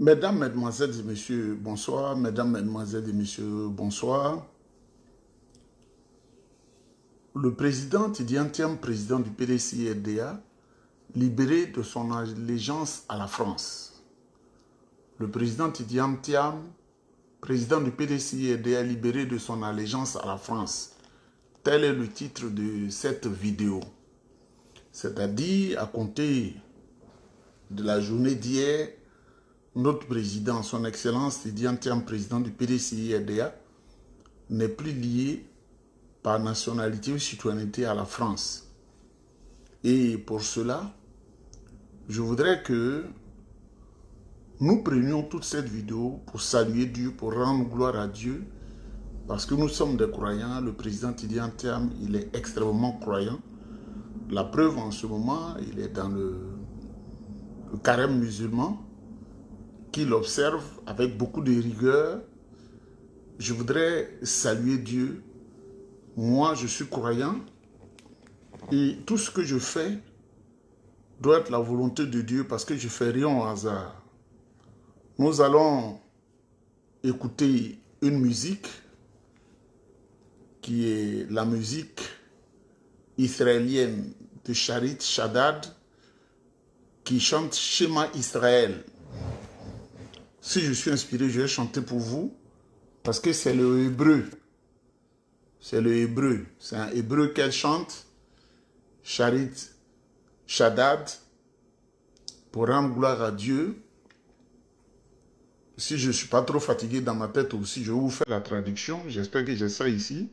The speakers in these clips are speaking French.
Mesdames, Mesdemoiselles et Messieurs, bonsoir. Mesdames, Mesdemoiselles et Messieurs, bonsoir. Le président Tidiane Thiam, président du PDCI-RDA, libéré de son allégeance à la France. Le président Tidiane Thiam, président du PDCI-RDA, libéré de son allégeance à la France. Tel est le titre de cette vidéo. C'est-à-dire, à compter de la journée d'hier, notre président, son Excellence Tidiane Thiam, président du PDCI-RDA, n'est plus lié par nationalité ou citoyenneté à la France. Et pour cela, je voudrais que nous prenions toute cette vidéo pour saluer Dieu, pour rendre gloire à Dieu, parce que nous sommes des croyants. Le président Tidiane Thiam, il est extrêmement croyant. La preuve en ce moment, il est dans le carême musulman, qu'il observe avec beaucoup de rigueur. Je voudrais saluer Dieu. Moi, je suis croyant et tout ce que je fais doit être la volonté de Dieu parce que je ne fais rien au hasard. Nous allons écouter une musique qui est la musique israélienne de Charit Shaddad qui chante Shema Israël. Si je suis inspiré, je vais chanter pour vous parce que c'est le hébreu. C'est le hébreu. C'est un hébreu qu'elle chante, Charit Shaddad, pour rendre gloire à Dieu. Si je ne suis pas trop fatigué dans ma tête aussi, je vais vous faire la traduction. J'espère que j'ai ça ici.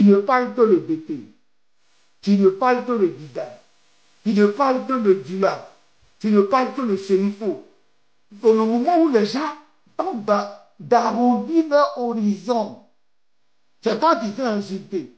ne parles que le BP, tu ne parles que le Dida, tu ne parles que le Dula, tu ne parles que le Sérifo. Dans le moment où les gens tentent d'arrondir leur horizon, c'est toi qui t'es insulté.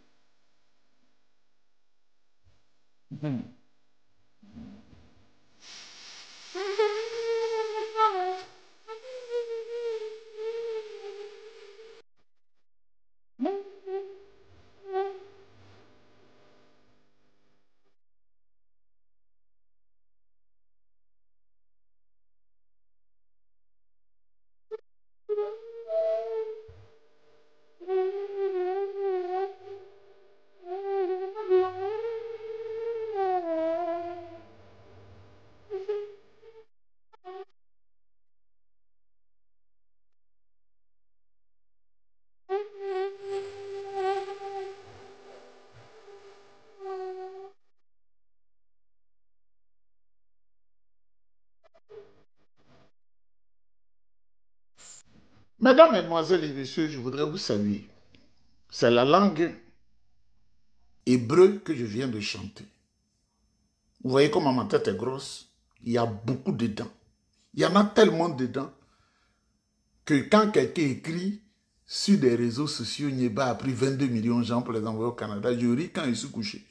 Mesdames, Mesdemoiselles et Messieurs, je voudrais vous saluer. C'est la langue hébreu que je viens de chanter. Vous voyez comment ma tête est grosse? Il y a beaucoup de dents. Il y en a tellement de dents que quand quelqu'un écrit sur des réseaux sociaux, Nieba a pris 22 millions de gens pour les envoyer au Canada, je ris quand je suis couché.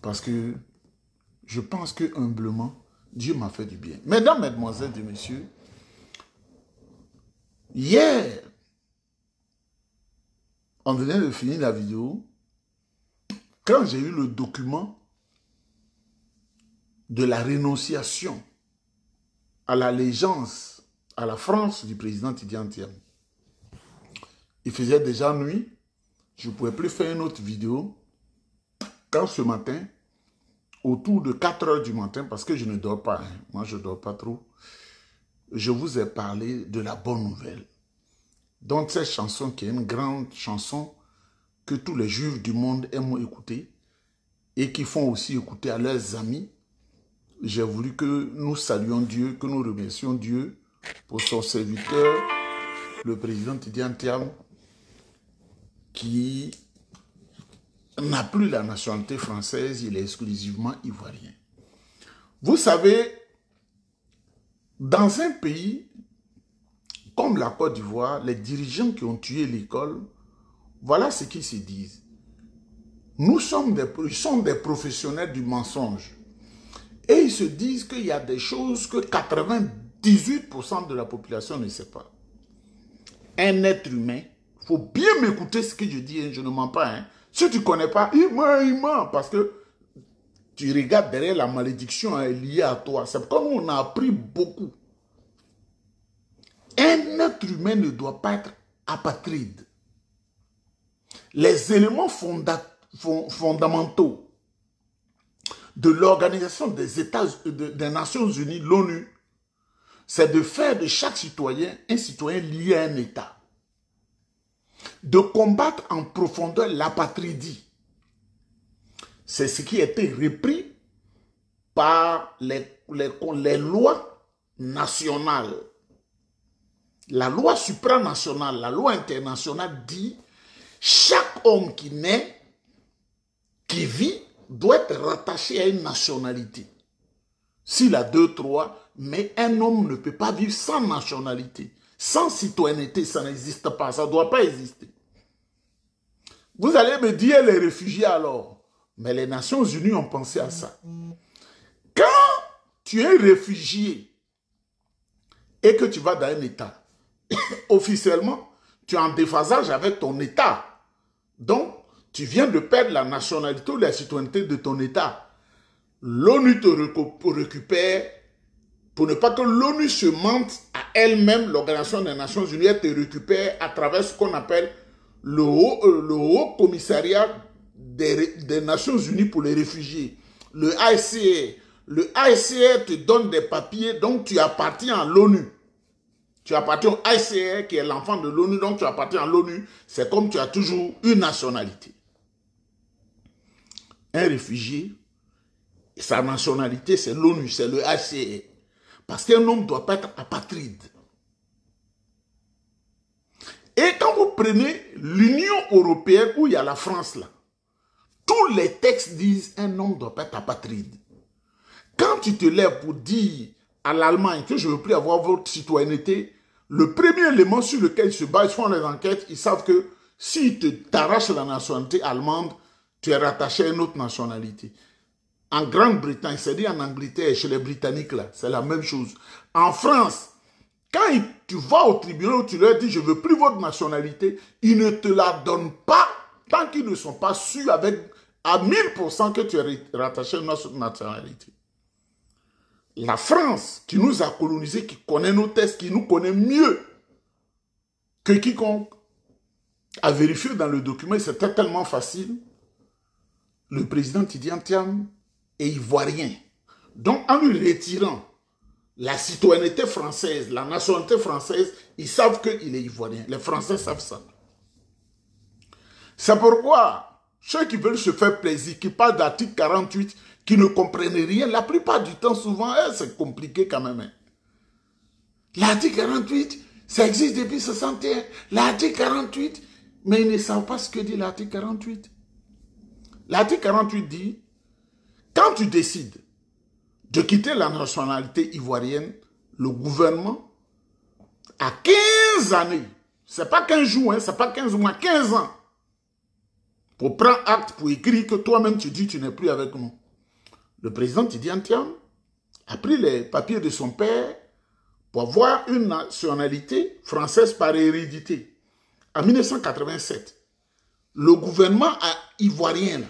Parce que je pense que humblement, Dieu m'a fait du bien. Mesdames, Mesdemoiselles et Messieurs, hier, on venait de finir la vidéo. Quand j'ai eu le document de la rénonciation à l'allégeance à la France du président Tidjane Thiam, il faisait déjà nuit, je ne pouvais plus faire une autre vidéo. Quand ce matin, autour de 4 heures du matin, parce que je ne dors pas, hein, moi je ne dors pas trop, je vous ai parlé de la bonne nouvelle. Donc cette chanson qui est une grande chanson que tous les juifs du monde aiment écouter et qui font aussi écouter à leurs amis. J'ai voulu que nous saluions Dieu, que nous remercions Dieu pour son serviteur, le président Tidjane Thiam, qui n'a plus la nationalité française, il est exclusivement ivoirien. Vous savez, dans un pays comme la Côte d'Ivoire, les dirigeants qui ont tué l'école, voilà ce qu'ils se disent. Nous sommes des professionnels du mensonge. Et ils se disent qu'il y a des choses que 98% de la population ne sait pas. Un être humain, il faut bien m'écouter ce que je dis, hein, je ne mens pas. Hein. Si tu ne connais pas, il ment, parce que tu regardes derrière la malédiction hein, liée à toi. C'est comme on a appris beaucoup. Un être humain ne doit pas être apatride. Les éléments fondamentaux de l'Organisation des Nations Unies, l'ONU, c'est de faire de chaque citoyen un citoyen lié à un État. De combattre en profondeur l'apatridie. C'est ce qui a été repris par les lois nationales. La loi supranationale, la loi internationale dit chaque homme qui naît, qui vit, doit être rattaché à une nationalité. S'il a 2, 3, mais un homme ne peut pas vivre sans nationalité. Sans citoyenneté, ça n'existe pas, ça ne doit pas exister. Vous allez me dire les réfugiés alors, mais les Nations Unies ont pensé à ça. Quand tu es réfugié et que tu vas dans un État, officiellement, tu es en déphasage avec ton État. Donc, tu viens de perdre la nationalité ou la citoyenneté de ton État. L'ONU te récupère, pour ne pas que l'ONU se mente à elle-même, l'Organisation des Nations Unies, elle te récupère à travers ce qu'on appelle le haut commissariat des Nations Unies pour les réfugiés, le HCR. Le HCR te donne des papiers, donc tu appartiens à l'ONU. Tu appartiens au HCR qui est l'enfant de l'ONU, donc tu appartiens à l'ONU. C'est comme tu as toujours une nationalité. Un réfugié, sa nationalité, c'est l'ONU, c'est le HCR. Parce qu'un homme ne doit pas être apatride. Et quand vous prenez l'Union européenne où il y a la France là, tous les textes disent un homme ne doit pas être apatride. Quand tu te lèves pour dire à l'Allemagne que je ne veux plus avoir votre citoyenneté, le premier élément sur lequel ils se basent, ils font les enquêtes, ils savent que si tu t'arraches la nationalité allemande, tu es rattaché à une autre nationalité. En Grande-Bretagne, c'est-à-dire en Angleterre, chez les Britanniques, là, c'est la même chose. En France, quand tu vas au tribunal, tu leur dis, je ne veux plus votre nationalité, ils ne te la donnent pas tant qu'ils ne sont pas sûrs à 1000% que tu es rattaché à une autre nationalité. La France, qui nous a colonisés, qui connaît nos tests, qui nous connaît mieux que quiconque, a vérifié dans le document, c'était tellement facile. Le président Tidjane Thiam est ivoirien. Donc, en lui retirant la citoyenneté française, la nationalité française, ils savent qu'il est ivoirien. Les Français savent ça. C'est pourquoi ceux qui veulent se faire plaisir, qui parlent d'article 48, qui ne comprennent rien, la plupart du temps, souvent, c'est compliqué quand même. L'article 48, ça existe depuis 61. L'article 48, mais ils ne savent pas ce que dit l'article 48. L'article 48 dit, quand tu décides de quitter la nationalité ivoirienne, le gouvernement, à 15 années, c'est pas 15 jours, hein, c'est pas 15 mois, 15 ans, pour prendre acte, pour écrire que toi-même tu dis que tu n'es plus avec nous. Le président Tidjane Thiam a pris les papiers de son père pour avoir une nationalité française par hérédité. En 1987, le gouvernement ivoirien,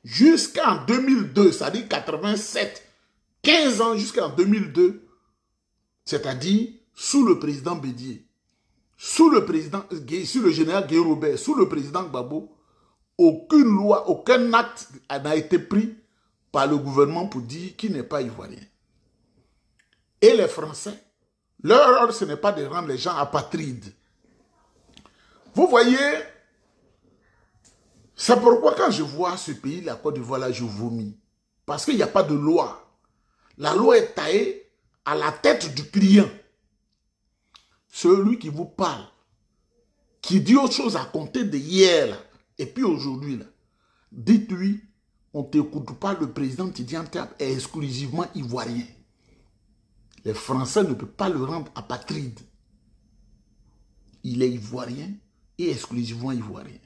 jusqu'en 2002, c'est-à-dire 87, 15 ans jusqu'en 2002, c'est-à-dire sous le président Bédié, sous le général Guy Robert, sous le président Gbagbo, aucune loi, aucun acte n'a été pris par le gouvernement pour dire qu'il n'est pas ivoirien. Et les Français, leur rôle, ce n'est pas de rendre les gens apatrides. Vous voyez, c'est pourquoi quand je vois ce pays, la Côte d'Ivoire, là, je vomis. Parce qu'il n'y a pas de loi. La loi est taillée à la tête du client. Celui qui vous parle, qui dit autre chose à compter de hier, là, et puis aujourd'hui, là, dites-lui, on ne t'écoute pas, le président Tidjane Thiam est exclusivement ivoirien. Les Français ne peuvent pas le rendre apatride. Il est ivoirien et exclusivement ivoirien.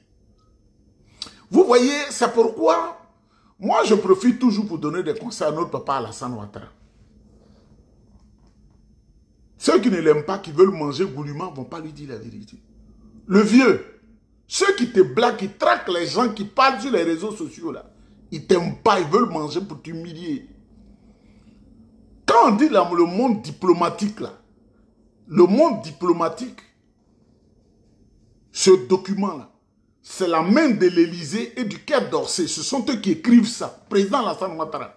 Vous voyez, c'est pourquoi moi je profite toujours pour donner des conseils à notre papa Alassane Ouattara. Ceux qui ne l'aiment pas, qui veulent manger goulûment, ne vont pas lui dire la vérité. Le vieux, ceux qui te blaguent, qui traquent les gens, qui parlent sur les réseaux sociaux, là, ils ne t'aiment pas, ils veulent manger pour t'humilier. Quand on dit là, le monde diplomatique, là, le monde diplomatique, ce document-là, c'est la main de l'Élysée et du Quai d'Orsay. Ce sont eux qui écrivent ça. Président Alassane Ouattara.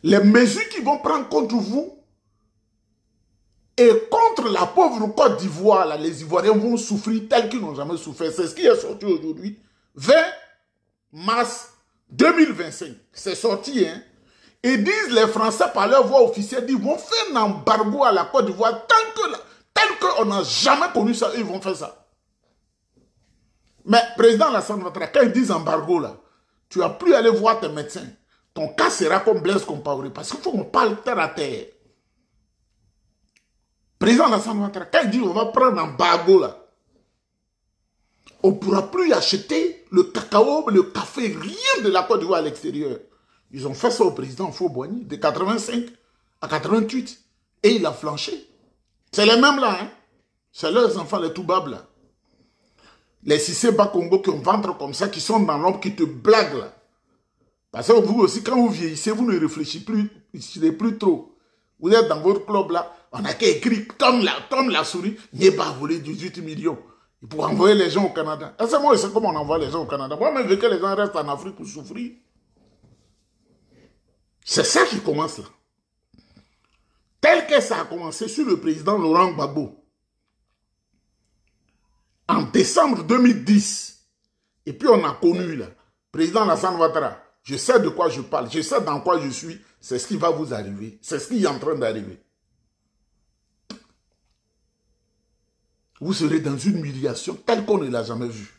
Les mesures qu'ils vont prendre contre vous et contre la pauvre Côte d'Ivoire, les Ivoiriens vont souffrir tel qu'ils n'ont jamais souffert. C'est ce qui est sorti aujourd'hui, 20 mars 2025. C'est sorti, hein. Et disent les Français par leur voix officielle, ils vont faire un embargo à la Côte d'Ivoire tel qu'on n'a jamais connu ça, ils vont faire ça. Mais président Alassane Ouattara, quand ils disent embargo là, tu n'as plus à aller voir tes médecins. Ton cas sera comme Blaise Compaoré, parce qu'il faut qu'on parle terre à terre. Président Alassane Ouattara, quand il dit on va prendre un embargo là, on ne pourra plus acheter le cacao, le café, rien de la Côte d'Ivoire à l'extérieur. Ils ont fait ça au président Faux-Boigny, de 85 à 88. Et il a flanché. C'est les mêmes là, hein. C'est leurs enfants, les Toubabs là. Les Cissé Bakongo qui ont ventre comme ça, qui sont dans l'ombre, qui te blaguent là. Parce que vous aussi, quand vous vieillissez, vous ne réfléchissez plus trop. Vous êtes dans votre club là, on a qu'à écrire comme la souris, n'est pas volé 18 millions. Pour envoyer les gens au Canada. Et c'est moi, c'est comment on envoie les gens au Canada. Moi-même, je veux que les gens restent en Afrique pour souffrir. C'est ça qui commence là. Tel que ça a commencé sur le président Laurent Gbagbo. En décembre 2010. Et puis on a connu là, président Alassane Ouattara. Je sais de quoi je parle, je sais dans quoi je suis. C'est ce qui va vous arriver. C'est ce qui est en train d'arriver. vous serez dans une humiliation telle qu'on ne l'a jamais vue.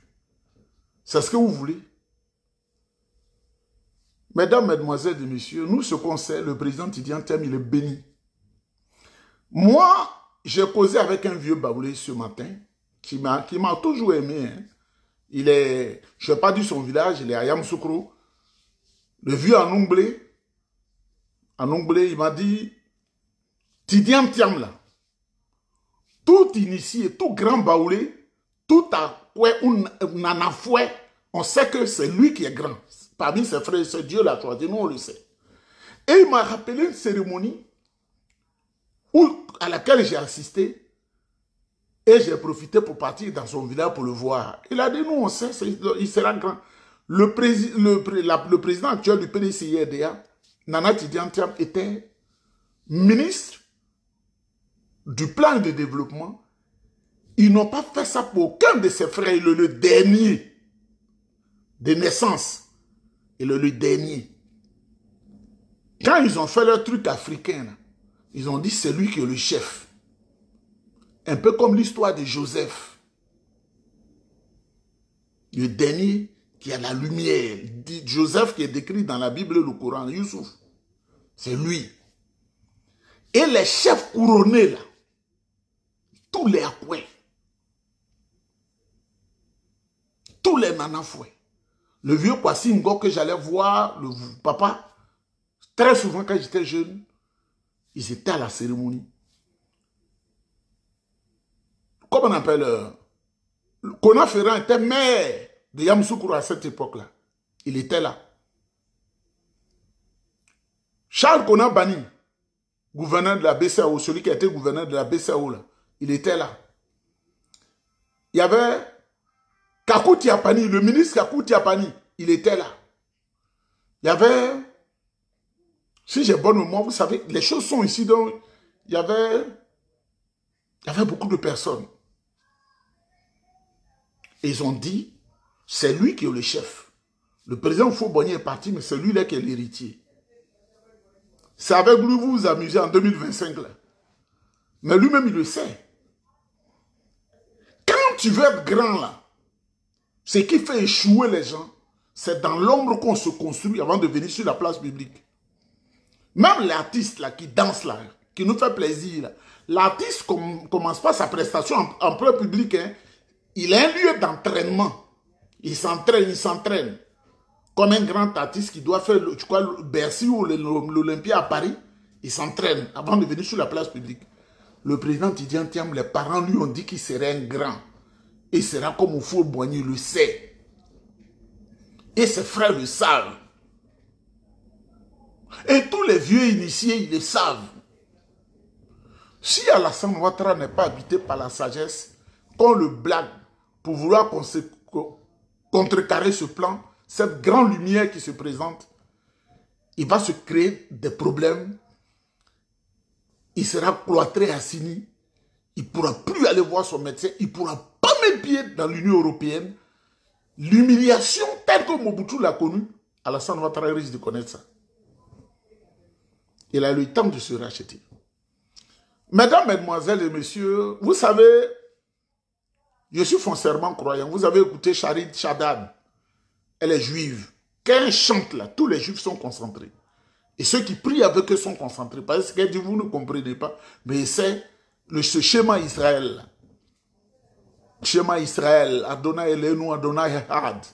C'est ce que vous voulez. Mesdames, mesdemoiselles et messieurs, nous, ce qu'on sait, le président Tidiane Thiam, il est béni. Moi, j'ai causé avec un vieux baoulé ce matin, qui m'a toujours aimé. Hein. Il est, je ne vais pas dire son village, il est à Yamoussoukro. Le vieux en Onglé, il m'a dit, Tidiane Thiam là, tout initié, tout grand baoulé, tout à quoi on en a fouet, on sait que c'est lui qui est grand. Parmi ses frères, c'est Dieu l'a choisi, nous on le sait. Et il m'a rappelé une cérémonie à laquelle j'ai assisté et j'ai profité pour partir dans son village pour le voir. Il a dit, nous on sait, il sera grand. Le président actuel du PDCIRDA, Nana Tidiane Thiam, était ministre du plan de développement. Ils n'ont pas fait ça pour aucun de ses frères. Il est le dernier de naissance. Il est le dernier. Quand ils ont fait leur truc africain, là, ils ont dit c'est lui qui est le chef. Un peu comme l'histoire de Joseph. Le dernier qui a la lumière. Joseph qui est décrit dans la Bible et le Coran, Youssouf. C'est lui. Et les chefs couronnés là, tous les apouets, tous les nanafouets, le vieux Kwasi Ngo que j'allais voir, le papa, très souvent quand j'étais jeune, ils étaient à la cérémonie. Comment on appelle Kona Ferran était maire de Yamoussoukro à cette époque-là. Il était là. Charles Kona Bani, gouverneur de la BCAO, celui qui a été gouverneur de la BCAO, là, il était là. Il y avait Kakou Tiapani, le ministre Kakou Tiapani, il était là. Il y avait, si j'ai bonne mémoire, vous savez, les choses sont ici, donc il y avait beaucoup de personnes. Et ils ont dit, c'est lui qui est le chef. Le président Fourbonnier est parti, mais c'est lui-là qui est l'héritier. C'est avec lui vous vous amusez en 2025 là. Mais lui-même il le sait. Quand tu veux être grand là, ce qui fait échouer les gens, c'est dans l'ombre qu'on se construit avant de venir sur la place publique. Même l'artiste là qui danse là, qui nous fait plaisir, l'artiste ne commence pas sa prestation en plein public. Hein. Il a un lieu d'entraînement. Il s'entraîne. Comme un grand artiste qui doit faire, tu crois, le Bercy ou l'Olympia à Paris, il s'entraîne avant de venir sur la place publique. Le président Tidiane Thiam, les parents lui ont dit qu'il serait un grand. Il sera comme Fourbonnier, il le sait. Et ses frères le savent. Et tous les vieux initiés, ils le savent. Si Alassane Ouattara n'est pas habité par la sagesse, qu'on le blague pour vouloir contrecarrer ce plan, cette grande lumière qui se présente, il va se créer des problèmes. Il sera cloîtré à Sini. Il ne pourra plus aller voir son médecin. Il ne pourra pas mettre pied dans l'Union européenne. L'humiliation telle que Mobutu l'a connue, Alassane Ouattara risque de connaître ça. Il a eu le temps de se racheter. Mesdames, mesdemoiselles et messieurs, vous savez, je suis foncièrement croyant. Vous avez écouté Charid Chadad. Elle est juive. Quand elle chante là, tous les juifs sont concentrés. Et ceux qui prient avec eux sont concentrés. Parce qu'elle dit, vous ne comprenez pas. Mais c'est ce schéma Israël. Là. Schéma Israël, Adonai Elenu, Adonai Echad.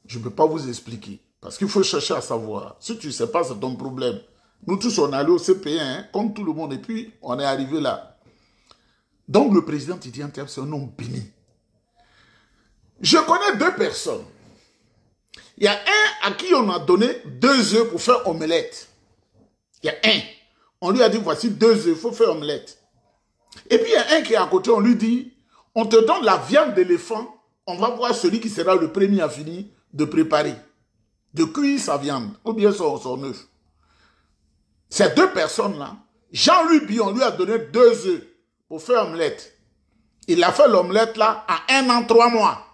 Je ne peux pas vous expliquer. Parce qu'il faut chercher à savoir. Si tu ne sais pas, c'est ton problème. Nous tous, on est allés au CP1, hein, comme tout le monde. Et puis, on est arrivé là. Donc, le président Tidiane Thiam, c'est un homme béni. Je connais deux personnes. Il y a un à qui on a donné 2 œufs pour faire omelette. Il y a un. On lui a dit, voici 2 œufs, il faut faire omelette. Et puis, il y a un qui est à côté, on lui dit, on te donne la viande d'éléphant, on va voir celui qui sera le premier à finir de préparer, de cuire sa viande, ou bien son œuf. Ces deux personnes-là, Jean-Louis Bion lui a donné 2 œufs pour faire omelette. Il a fait l'omelette là à 1 an, 3 mois.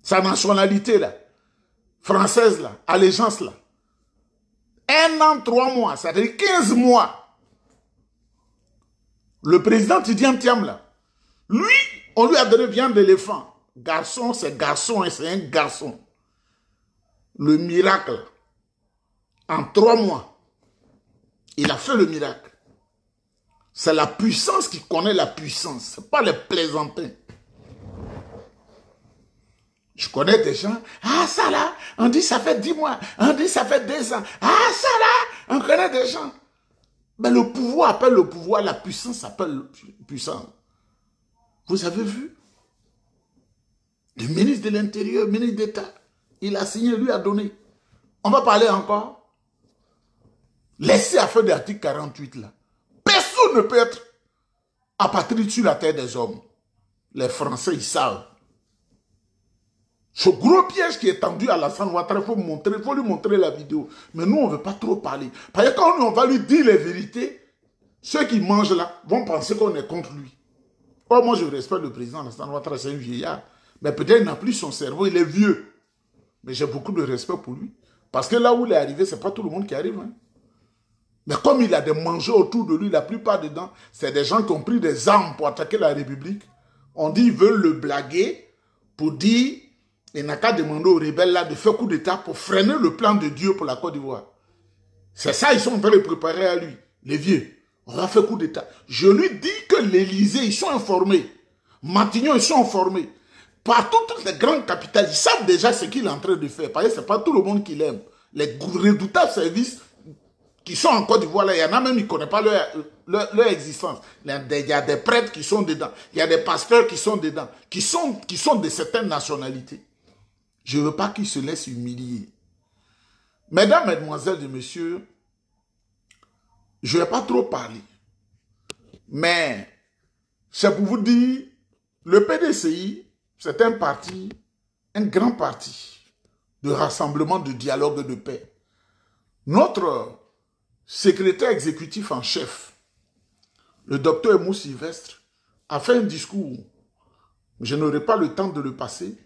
Sa nationalité là, française là, allégeance là. 1 an, 3 mois, ça veut dire 15 mois. Le président Tidiane Thiam là, Lui, on lui a donné viande d'éléphant. Garçon, c'est garçon, et c'est un garçon. Le miracle. En 3 mois, il a fait le miracle. C'est la puissance qui connaît la puissance. Ce n'est pas les plaisantins. Je connais des gens, ah ça là, on dit ça fait 10 mois, on dit ça fait 2 ans, ah ça là, on connaît des gens. Mais le pouvoir appelle le pouvoir, la puissance appelle puissance. Vous avez vu? Le ministre de l'Intérieur, le ministre d'État, il a signé, lui a donné. On va parler encore. Laissez à faire de l'article 48 là. Personne ne peut être apatride sur la terre des hommes. Les Français, ils savent. Ce gros piège qui est tendu à Alassane Ouattara, il faut lui montrer la vidéo. Mais nous, on ne veut pas trop parler. Parce que quand on va lui dire les vérités, ceux qui mangent là vont penser qu'on est contre lui. Oh, moi, je respecte le président Alassane Ouattara, c'est un vieillard. Mais peut-être il n'a plus son cerveau, il est vieux. Mais j'ai beaucoup de respect pour lui. Parce que là où il est arrivé, ce n'est pas tout le monde qui arrive. Hein. Mais comme il a des mangeurs autour de lui, la plupart dedans, c'est des gens qui ont pris des armes pour attaquer la République. On dit qu'ils veulent le blaguer pour dire, il n'a qu'à demander aux rebelles là de faire coup d'État pour freiner le plan de Dieu pour la Côte d'Ivoire. C'est ça, ils sont en train de préparer à lui, les vieux. On va faire coup d'État. Je lui dis que l'Élysée, ils sont informés. Matignon, ils sont informés. Partout, toutes les grandes capitales, ils savent déjà ce qu'il est en train de faire. Parce que ce n'est pas tout le monde qui l'aime. Les redoutables services qui sont en Côte d'Ivoire, là, il y en a même, ils ne connaissent pas leur existence. Il y a des prêtres qui sont dedans. Il y a des pasteurs qui sont dedans. Qui sont de certaines nationalités. Je ne veux pas qu'ils se laissent humilier. Mesdames, mesdemoiselles et messieurs, je ne vais pas trop parler. Mais c'est pour vous dire, le PDCI, c'est un parti, un grand parti de rassemblement, de dialogue et de paix. Notre secrétaire exécutif en chef, le docteur Emou Sylvestre, a fait un discours. Je n'aurai pas le temps de le passer.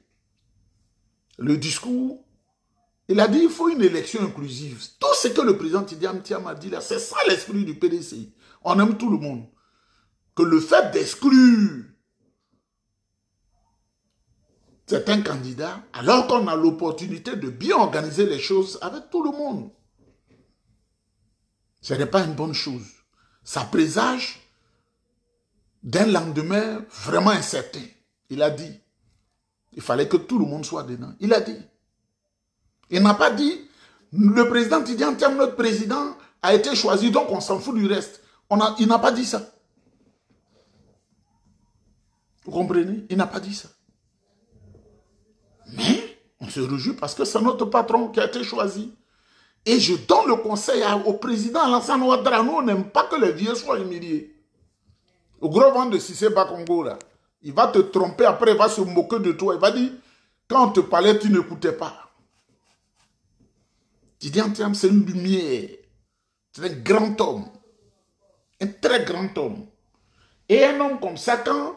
Le discours, il a dit qu'il faut une élection inclusive. Tout ce que le président Idi Amin Thiam a dit là, c'est ça l'esprit du PDCI. On aime tout le monde. Que le fait d'exclure certains candidats, alors qu'on a l'opportunité de bien organiser les choses avec tout le monde, ce n'est pas une bonne chose. Ça présage d'un lendemain vraiment incertain. Il a dit. Il fallait que tout le monde soit dedans. Il a dit. Il n'a pas dit, le président Idi Amin Thiam, notre président, a été choisi, donc on s'en fout du reste. Il n'a pas dit ça. Vous comprenez? Il n'a pas dit ça. Mais on se réjouit parce que c'est notre patron qui a été choisi. Et je donne le conseil au président Alassane Ouattara. Nous, on n'aime pas que les vieux soient humiliés. Au gros vent de Cissé Bakongo, là, il va te tromper, après il va se moquer de toi. Il va dire, quand on te parlait, tu n'écoutais pas. Idi Amin Thiam, c'est une lumière. C'est un grand homme. Un très grand homme. Et un homme comme ça, quand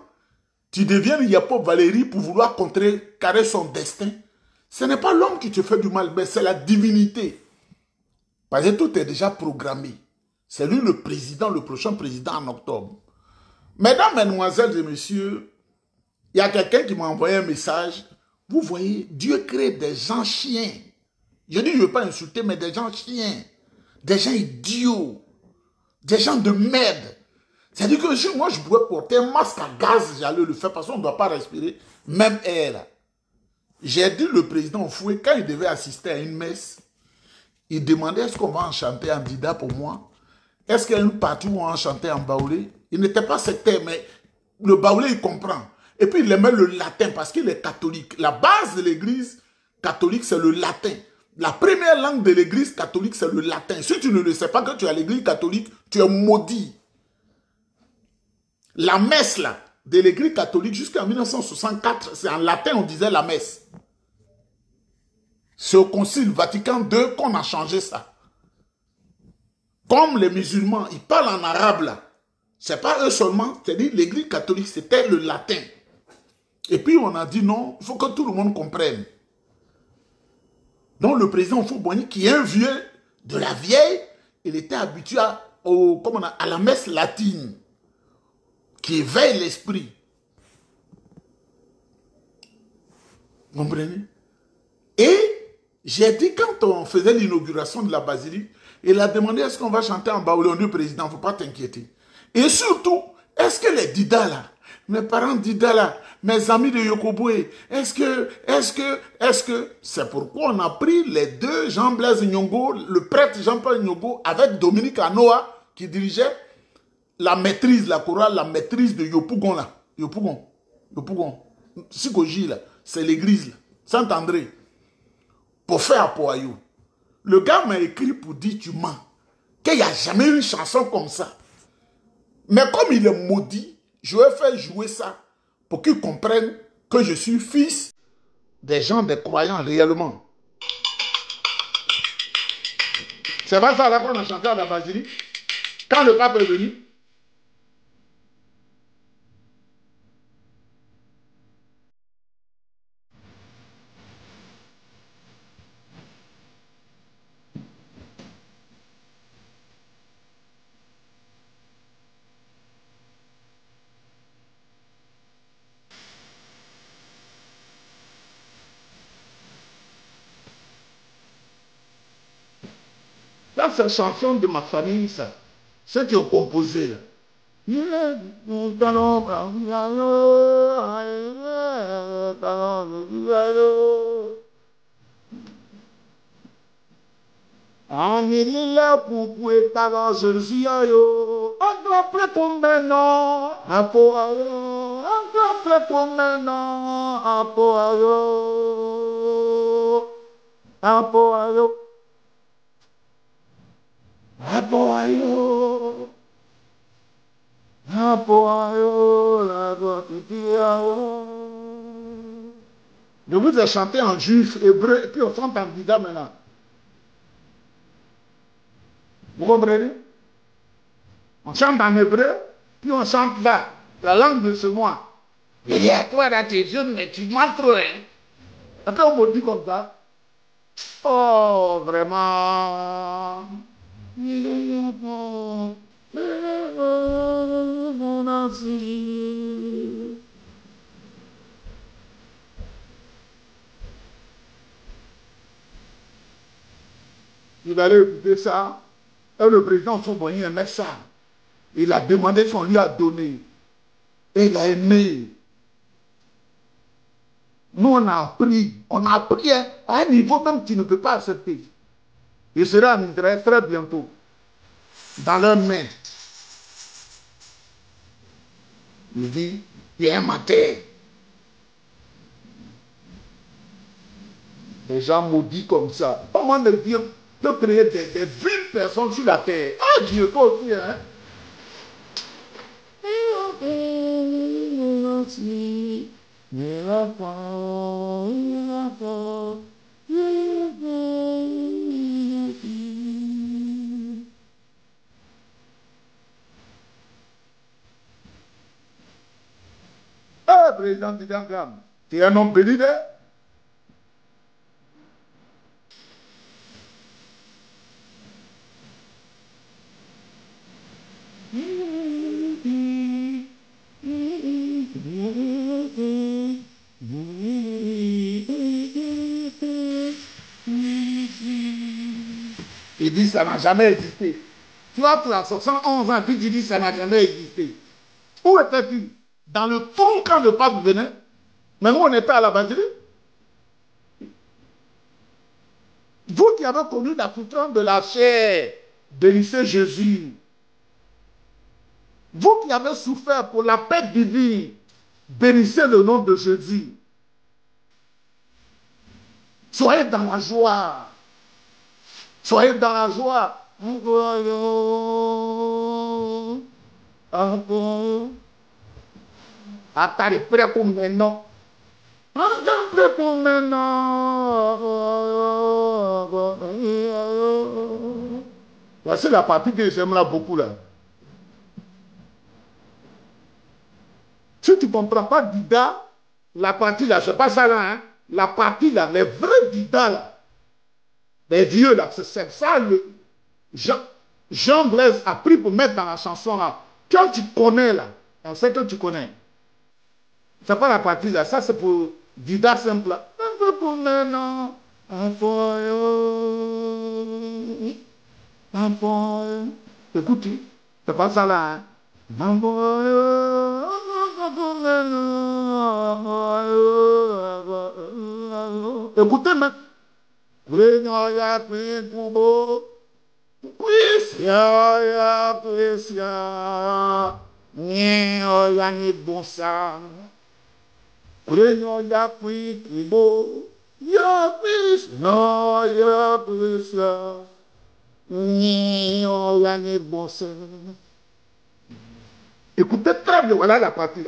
tu deviens Yapo Valérie pour vouloir contrecarrer son destin, ce n'est pas l'homme qui te fait du mal, mais c'est la divinité. Parce que tout est déjà programmé. C'est lui le président, le prochain président en octobre. Mesdames, mesdemoiselles et messieurs, il y a quelqu'un qui m'a envoyé un message. Vous voyez, Dieu crée des gens chiens. Je dis, je ne veux pas insulter, mais des gens chiens. Des gens idiots. Des gens de merde. C'est-à-dire que si moi je pouvais porter un masque à gaz, j'allais le faire parce qu'on ne doit pas respirer même air. J'ai dit le président Foué, quand il devait assister à une messe, il demandait est-ce qu'on va en chanter en dida pour moi? Est-ce qu'il y a une partie où on va en chanter en baoulé? Il n'était pas sectaire, mais le baoulé il comprend. Et puis il aimait le latin parce qu'il est catholique. La base de l'église catholique c'est le latin. La première langue de l'église catholique c'est le latin. Si tu ne le sais pas que tu es à l'église catholique, tu es maudit. La messe là, de l'église catholique jusqu'en 1964, c'est en latin on disait la messe. C'est au concile Vatican II qu'on a changé ça. Comme les musulmans, ils parlent en arabe là. C'est pas eux seulement, c'est-à-dire l'église catholique, c'était le latin. Et puis on a dit non, il faut que tout le monde comprenne. Donc le président Houphouët-Boigny, qui est un vieux de la vieille, il était habitué à la messe latine, qui éveille l'esprit. Vous comprenez? Et j'ai dit, quand on faisait l'inauguration de la basilique, il a demandé est-ce qu'on va chanter en baoulé? On dit président, il ne faut pas t'inquiéter. Et surtout, est-ce que les Dida là, mes parents Dida là, mes amis de Yokoboué, est-ce que, c'est pourquoi on a pris les deux Jean-Blaise Nyongo, le prêtre Jean-Paul Nyongo, avec Dominique Anoa, qui dirigeait la maîtrise, la chorale, la maîtrise de Yopougon là. Yopougon. Sikoji là, c'est l'église là, Saint-André. Pour faire à Poayou. Le gars m'a écrit pour dire tu mens. Qu'il n'y a jamais eu une chanson comme ça. Mais comme il est maudit, je vais faire jouer ça pour qu'il comprenne que je suis fils des gens, des croyants réellement. C'est pas ça là qu'on a chanté à la basilique. Quand le pape est venu, là, c'est la chanson de ma famille, ça. Ceux qui ont composé, là. Angelina pupue taga sersiayo, adople pomeno, apoayo, adople pomeno, apoayo, apoayo, apoayo, apoayo, la dotiao. Je vous ai chanté en juif, hébreu, et puis on chante en Dida maintenant. Vous comprenez? On chante en hébreu, puis on chante là, la langue de ce mois. Il dit à toi, là, t'es jeune, mais tu mens trop, hein? Après, on me dit comme ça. Oh, vraiment. Il allait écouter ça. Et le président Fouboigny aimait ça. Il a demandé ce qu'on lui a donné. Et il a aimé. Nous, on a appris à un niveau même que tu ne peux pas accepter. Il sera en Israël très bientôt. Dans leurs mains. Il dit, il y a un matin. Les gens maudits comme ça. Comment ne dire de créer des viles personnes sur la terre? Ah Dieu, toi aussi, hein? Ah, président Didankam, tu es un homme béni, hein? Il dit ça n'a jamais existé. Tu as 71 ans, puis tu dis ça n'a jamais existé. Où étais-tu? Dans le fond quand le pape venait. Mais nous on était à la basilique. Vous qui avez connu la souffrance de la chair, bénissez Jésus. Vous qui avez souffert pour la paix divine, bénissez le nom de Jésus. Soyez dans la joie. Soyez dans la joie. Attendez, prêt pour maintenant. Attendez pour maintenant. Voici la partie que j'aime là beaucoup là. Si tu ne comprends pas Dida, la partie là, c'est pas ça là, hein. La partie là, les vrais Dida là, les vieux là, c'est ça le Jean Blaise a pris pour mettre dans la chanson là. Quand tu connais là, on sait que tu connais. C'est pas la partie là, ça c'est pour Dida simple là. Écoutez, c'est pas ça là. Hein? Écoutez, mais. Écoutez très bien, voilà la partie.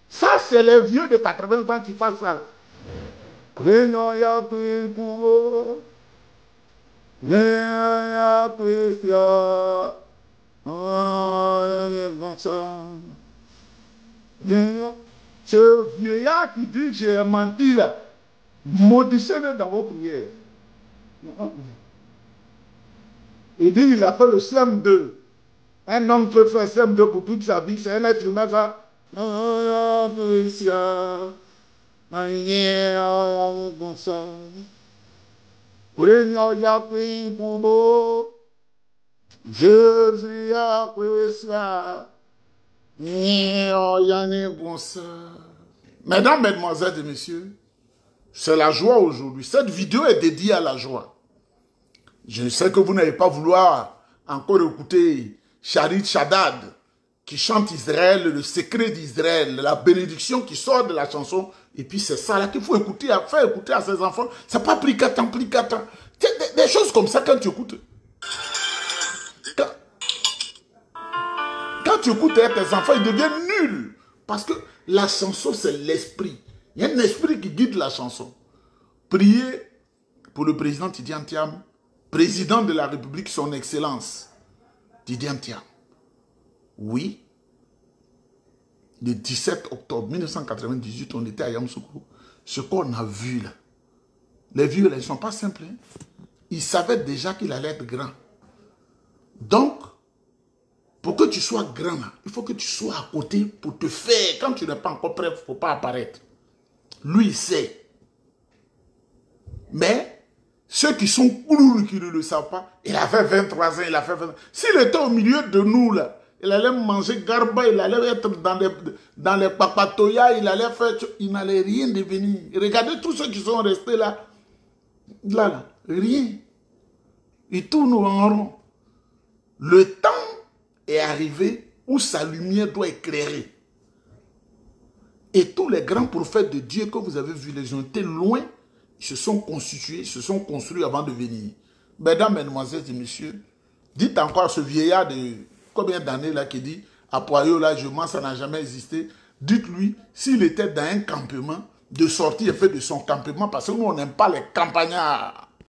Ça, c'est les vieux de 80 ans qui font ça. Ce vieillard qui dit j'ai menti là, maudissez-le dans vos prières. Il dit il a fait le CM2. Un homme peut faire CM2 pour toute sa vie, c'est un être humain ça. Jésus a pris ça. Mesdames, mesdemoiselles et messieurs, c'est la joie aujourd'hui. Cette vidéo est dédiée à la joie. Je sais que vous n'allez pas vouloir encore écouter Charit Shaddad qui chante Israël, le secret d'Israël, la bénédiction qui sort de la chanson. Et puis c'est ça là qu'il faut écouter, faire écouter à ses enfants. Ça n'a pas pris 4 ans, pris 4 ans. Des choses comme ça quand tu écoutes. Quand tu écoutes tes enfants, ils deviennent nuls. Parce que la chanson, c'est l'esprit. Il y a un esprit qui guide la chanson. Priez pour le président Tidiane Thiam, président de la République, son Excellence, Tidiane Thiam. Oui, le 17 octobre 1998, on était à Yamoussoukro. Ce qu'on a vu là, les vieux, ils ne sont pas simples. Hein? Ils savaient déjà qu'il allait être grand. Donc, pour que tu sois grand, il faut que tu sois à côté pour te faire. Quand tu n'es pas encore prêt, il ne faut pas apparaître. Lui, il sait. Mais, ceux qui sont coulous, qui ne le savent pas, il a fait 23 ans, il a fait 20 ans. S'il était au milieu de nous, là, il allait manger garba, il allait être dans les papatoyas, il allait faire... Il n'allait rien devenir. Regardez tous ceux qui sont restés là. Là, rien. Ils tournent en rond. Le temps est arrivé où sa lumière doit éclairer. Et tous les grands prophètes de Dieu que vous avez vus, les ont été loin, ils se sont constitués, ils se sont construits avant de venir. Mesdames, mesdemoiselles et messieurs, dites encore à ce vieillard de combien d'années là qui dit à Poyo là, je mens, ça n'a jamais existé. Dites-lui, s'il était dans un campement, de sortir et faire de son campement, parce que nous on n'aime pas les campagnards.